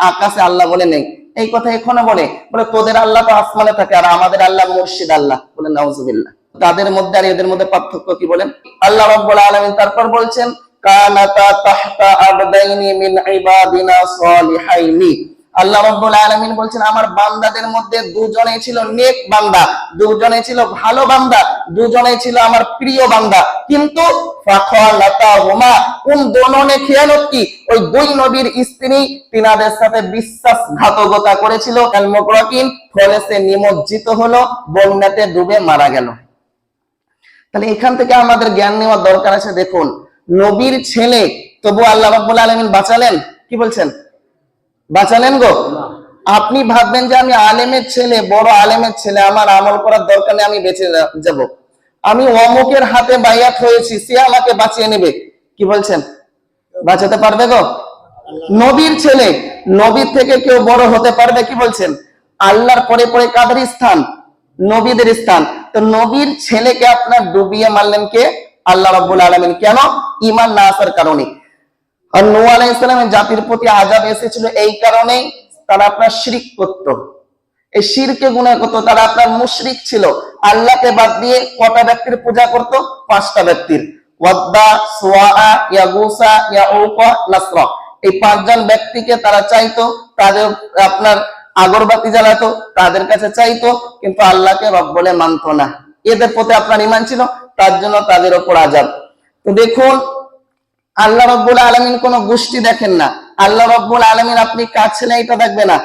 আকাশে আল্লাহ বলে নেই। এই কথা এখনো বলে তোদের আল্লাহ তো আসমানে থাকে আর আমাদের আল্লাহ মুর্শিদ আল্লাহ, বলে নাউজুবিল্লাহ। তাদের মধ্যে আর এদের মধ্যে পার্থক্য কি বলেন? আল্লাহ রাব্বুল আলামিন তারপর বলছেন কানাতা তাহতা আবদাইনি মিন ইবাদিনা সালিহাইনি। আল্লাহ রাব্বুল আলামিন বলছেন আমার বান্দাদের মধ্যে দুজনেই ছিল নেক বান্দা, দুজনেই ছিল ভালো বান্দা, দুজনেই ছিল আমার প্রিয় বান্দা। কিন্তু ফাখালাতাহুমা, কোন দোননে খেয়ানত কি? ওই দুই নবীর স্ত্রী তিনাদের সাথে বিশ্বাসঘাতকতা করেছিল। আল মুগরাকিন, ফলে সে নিমজ্জিত হলো, বন্যাতে ডুবে মারা গেল। তাহলে এখান থেকে আমাদের জ্ঞান নেওয়ার দরকার আছে। দেখুন, নবীর ছেলে তবু আল্লাহ রাব্বুল আলামিন বাঁচালেন। কি বলছেন? বাঁচালেন গো। আপনি ভাববেন যে আমি আলেমের ছেলে, বড় আলেমের ছেলে, আমার আমল করার দরকার নেই, আমি বেঁচে যাব, আমি অমুকের হাতে বাইয়াত হয়েছি, সে আমাকে বাঁচিয়ে নেবে। কি বলছেন? বাঁচাতে পারবে গো? নবীর ছেলে, নবীর থেকে কেউ বড় হতে পারবে? কি বলছেন? আল্লাহর পরে পরে কাদের স্থান? নবীদের স্থান। তো নবীর ছেলেকে আপনার ডুবিয়ে মারলেন কে? আল্লাহ রাব্বুল আলামিন। কেন? ঈমান না আসার কারণে। আর নূহ আলাইহিস সালামের জাতির প্রতি আযাব এসেছিল এই কারণেই, তারা আপনার শিরক করত, এই শিরকে গুনাহ করত, তারা আপনার মুশরিক ছিল। আল্লাহকে বাদ দিয়ে কটা ব্যক্তির পূজা করত? 5টা ব্যক্তির। ওয়াদ্দা, সুওয়া, ইয়াগুসা, ইয়াউকা, নাসরা। এই 5 জন ব্যক্তিকে তারা চাইতো, তাদের আপনার আগরবাতি জ্বালাতো, তাদের কাছে চাইতো, কিন্তু আল্লাহকে রব বলে মানতো না। এদের প্রতি আপনার ঈমান ছিল, তার জন্য তাদের উপর আযাব। তো দেখুন, আল্লাহ রাব্বুল আলামিন কোন গোষ্ঠী দেখেন না। আল্লাহ রাব্বুল আলামিন আপনি কার ছেলে এটা দেখবে না,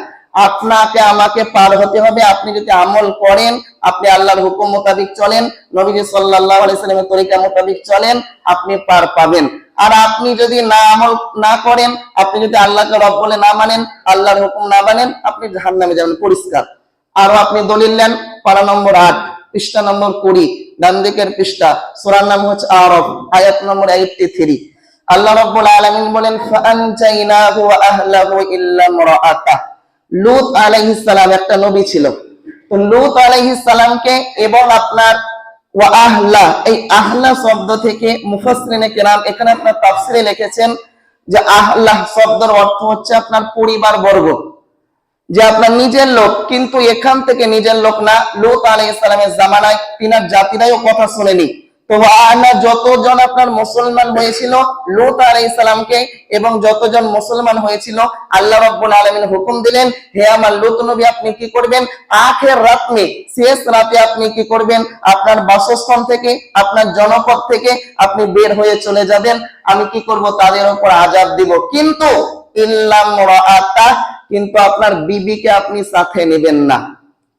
আপনাকে আমাকে পার হতে হবে। আপনি যদি আমল করেন, আপনি আল্লাহর হুকুম মোতাবেক চলেন, নবীজি সাল্লাল্লাহু আলাইহি সাল্লামের তরিকা মোতাবেক চলেন, আপনি পার পাবেন। আর আপনি যদি না আমল না করেন, আপনি যদি আল্লাহকে রব বলে না মানেন, আল্লাহর হুকুম না মানেন, আপনি জাহান্নামে যাবেন, পরিষ্কার। আরো আপনি দলিল নেন, পারা নম্বর 8, পৃষ্ঠা নম্বর 20, ডান দিকের পৃষ্ঠা, সূরার নাম হচ্ছে আরাফ, আয়াত নম্বর 83। আল্লাহ রাব্বুল আলামিন বলেন ফাআনজাইনাহু ওয়া আহলাহু ইল্লা ইমরাআতা। লূত আলাইহিস সালাম একটা নবী ছিল। তো লূত আলাইহিস সালামকে এবং আপনার ওয়া আহলা, এই আহলা শব্দ থেকে মুফাসসিরিনে কেরাম এখানে আপনার তাফসিরে লিখেছেন যে আহলা শব্দের অর্থ হচ্ছে আপনার পরিবার বর্গ, যে আপনার নিজের লোক। কিন্তু এখান থেকে নিজের লোক না, লূত আলাইহিস সালামের জামানায় তিনার জাতিরাও কথা শুনেনি। তো যতজন আপনার মুসলমান হয়েছিল লূত আলাইহিস সালামকে, এবং যতজন মুসলমান হয়েছিল, আল্লাহ রাব্বুল আলামিন হুকুম দিলেন, হে আমার লূত নবী, আপনি কি করবেন? আখের রাতে, শেষ রাতে আপনি কি করবেন? আপনার বাসস্থান থেকে, আপনার জনপদ থেকে আপনি বের হয়ে চলে যাবেন। আমি কি করব? তাদের উপর আযাব দিব। কিন্তু ইল্লা ইমরাআতা, কিন্তু আপনার বিবিকে আপনি সাথে নেবেন না,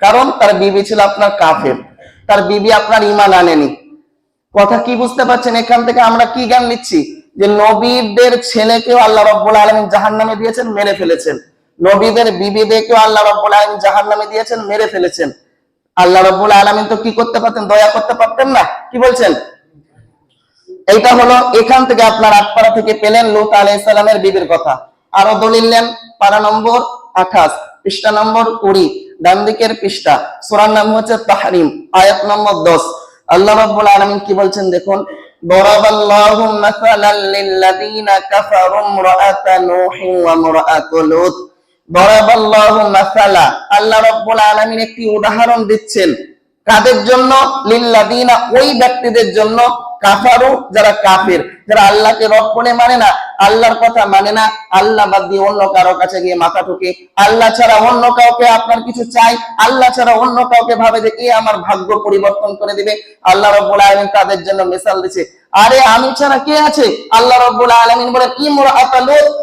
কারণ তার বিবি ছিল আপনার কাফের, তার বিবি আপনার ঈমান আনেনি। কথা কি বুঝতে পারছেন? এখান থেকে আমরা কি জ্ঞান নিচ্ছি? যে নবীদের ছেলেকেও আল্লাহ রাব্বুল আলামিন জাহান্নামে দিয়েছেন, মেরে ফেলেছেন। নবীদের বিবিদেরকেও আল্লাহ রাব্বুল আলামিন জাহান্নামে দিয়েছেন, মেরে ফেলেছেন। আল্লাহ রাব্বুল আলামিন তো কি করতে পারতেন? দয়া করতে পারতেন না? কি বলছেন? এইটা হলো এখান থেকে আপনার 8 পারা থেকে পেলেন লূত আলাইহিস সালামের বিবির কথা। আরো দলিল নেন, পারা নম্বর 28, পৃষ্ঠা নম্বর 20, ডান দিকের পৃষ্ঠা, সূরার নাম হচ্ছে তাহরিম, আয়াত নম্বর 10। আল্লাহ রাব্বুল আলামিন কি বলছেন দেখুন, দরাবাল্লাহু মাসালাল লিল্লাযিনা কাফারু ইমরাআতা নূহিন ওয়া ইমরাআতু লূত। দরাবাল্লাহু মাসালা, আল্লাহ রাব্বুল আলামিন একটি উদাহরণ দিচ্ছেন। কাদের জন্য? লিল্লাযিনা, ওই ব্যক্তিদের জন্য, কাফারু, যারা কাফের, যারা আল্লাহকে রব বলে মানে না, আল্লাহর কথা মানে না, আল্লাহ বাদ দিয়ে অন্য কারো কাছে গিয়ে মাথা ঠোকে, আল্লাহ ছাড়া অন্য কাউকে আপনার কিছু চাই, আল্লাহ ছাড়া অন্য কাউকে ভাবে যে এ আমার ভাগ্য পরিবর্তন করে দিবে। আল্লাহ রাব্বুল আলামিন তাদের জন্য মিসাল দিয়েছে, আরে আমি ছাড়া কে আছে? আল্লাহ রাব্বুল আলামিন বলেন ইমরাআতা লূত,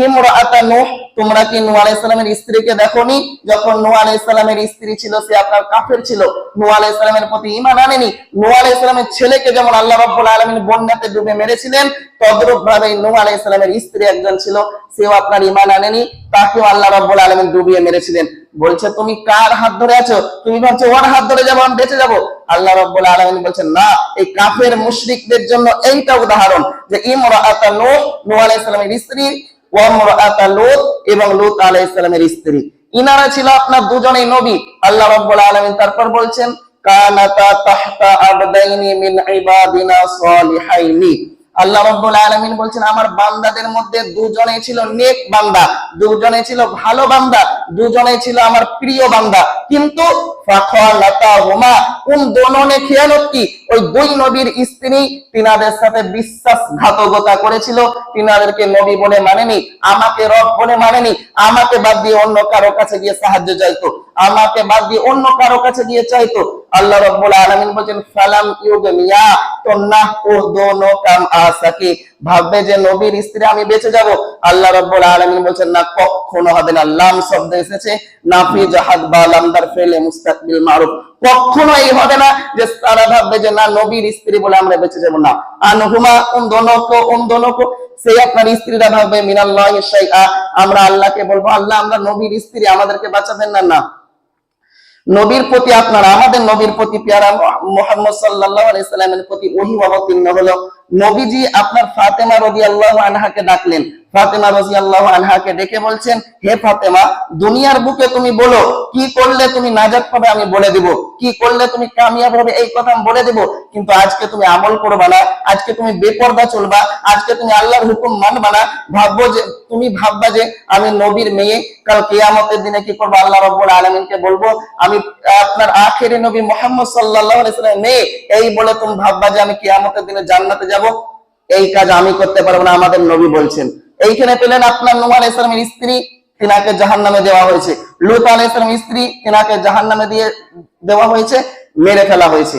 ইমরাআতা নূহ, তোমরা কি নূহ আলাইহিস সালামের স্ত্রীকে দেখোনি? যখন নূহ আলাইহিস সালামের স্ত্রী ছিল, সে আপনার কাফের ছিল, নূহ আলাইহিস সালামের প্রতি ঈমান আনেনি। নূহ আলাইহিস সালামের ছেলেকে যেমন আল্লাহ রাব্বুল আলামিন বন্যাতে ডুবে মেরেছিলেন, তদ্রূপ ভাবে নূহ আলাইহিস সালামের স্ত্রী একজন ছিল, সেও আপনার ঈমান আনেনি, তাকেও আল্লাহ রাব্বুল আলামিন ডুবিয়ে মেরেছিলেন। বলছে তুমি কার হাত ধরে আছো? তুমি ভাবছো ওর হাত ধরে যাবো, আমি বেঁচে যাবো? আল্লাহ রাব্বুল আলামিন বলছেন না, এই কাফের মুশরিকদের জন্য এইটা উদাহরণ, যে ইমরাআতা নূহ, নূহ আলাইহিস সালামের স্ত্রী, ওয়া ইমরাআতা লূত, এবং লূত আলাইহিস সালামের স্ত্রী, ইনারা ছিল আপনার দুজনেই নবী। আল্লাহ রাব্বুল আলামিন তারপর বলছেন কানাতা তাহতা আবদাইনি মিন ইবাদিনা সালিহাইনি। আল্লাহ রাব্বুল আলামিন বলছেন আমার বান্দাদের মধ্যে দুজনেই ছিল নেক বান্দা, দুজনেই ছিল ভালো বান্দা, দুজনেই ছিল আমার প্রিয় বান্দা, কিন্তু ফাখালাতাহুমা, কোন দোননে খিয়ানত কি, ওই দুই নবীর স্ত্রী তিনাদের সাথে বিশ্বাসঘাতকতা করেছিল, তিনাদেরকে নবী বলে মানেনি, আমাকে রব বলে মানেনি, আমাকে বাদ দিয়ে অন্য কারো কাছে গিয়ে সাহায্য চাইতো, আমাকে বাদ দিয়ে অন্য কারো কাছে গিয়ে চাইতো। আল্লাহ রাব্বুল আলামিন বলেন ফালাম ইউগনিয়া, তো না ও দোনো কাম আসাকি, ভাববে যে নবীর স্ত্রী আমি বেঁচে যাব। আল্লাহ রাব্বুল আলামিন বলেন না, কখনো হবে না। লাম শব্দ এসেছে নাফি জাহাদ বা লামদার ফেলে মুস্তাকবিল মারুফ, কখনো এই হবে না যে তারা ভাববে যে না নবীর স্ত্রী বলে আমরা বেঁচে যাব না। আনহুমা উন দোনো সেই আপনার স্ত্রীরা ভাববে মিনাল্লাহি শাইআ, আমরা আল্লাহকে বলবো আল্লাহ আমরা নবীর স্ত্রী, আমাদেরকে বাঁচাবেন না। না, নবীর প্রতি আপনার আমাদের নবীর প্রতি পেয়ারা মুহাম্মদ সাল্লাল্লাহু আলাইহি সাল্লামের প্রতি ওহী অবতীর্ণ হলো। নবীজি আপনার ফাতেমা রাদিয়াল্লাহু আনহাকে ডাকলেন, ফাতেমা রাদিয়াল্লাহু আনহাকে ডেকে বলছেন হে ফাতেমা, দুনিয়ার বুকে তুমি বলো কি করলে তুমি নাজাত পাবে আমি বলে দেব, কি করলে তুমি কামিয়াব হবে এই কথা আমি বলে দেব, কিন্তু আজকে তুমি আমল করবা না, আজকে তুমি বেপরদা চলবা, আজকে তুমি আল্লাহর হুকুম মানবা না, ভাববা যে আমি নবীর মেয়ে, কাল কিয়ামতের দিনে কি করবো আল্লাহ রাব্বুল আলামিনকে বলবো আমি আপনার আখেরি নবী মুহাম্মদ সাল্লাল্লাহু আলাইহি সাল্লামের মেয়ে, এই বলে তুমি ভাববা যে আমি কিয়ামতের দিনে জান্নাতে যাব। এই কাজ আমি করতে পারবো না, আমাদের নবী বলছেন। এইখানে পেলেন আপনার নূহ আলাইহিস সালামের স্ত্রী, তিনাকে জাহান্নামে দেওয়া হয়েছে। লূত আলাইহিস সালামের স্ত্রী, তিনাকে জাহান্নামে দিয়ে দেওয়া হয়েছে, মেরে ফেলা হয়েছে।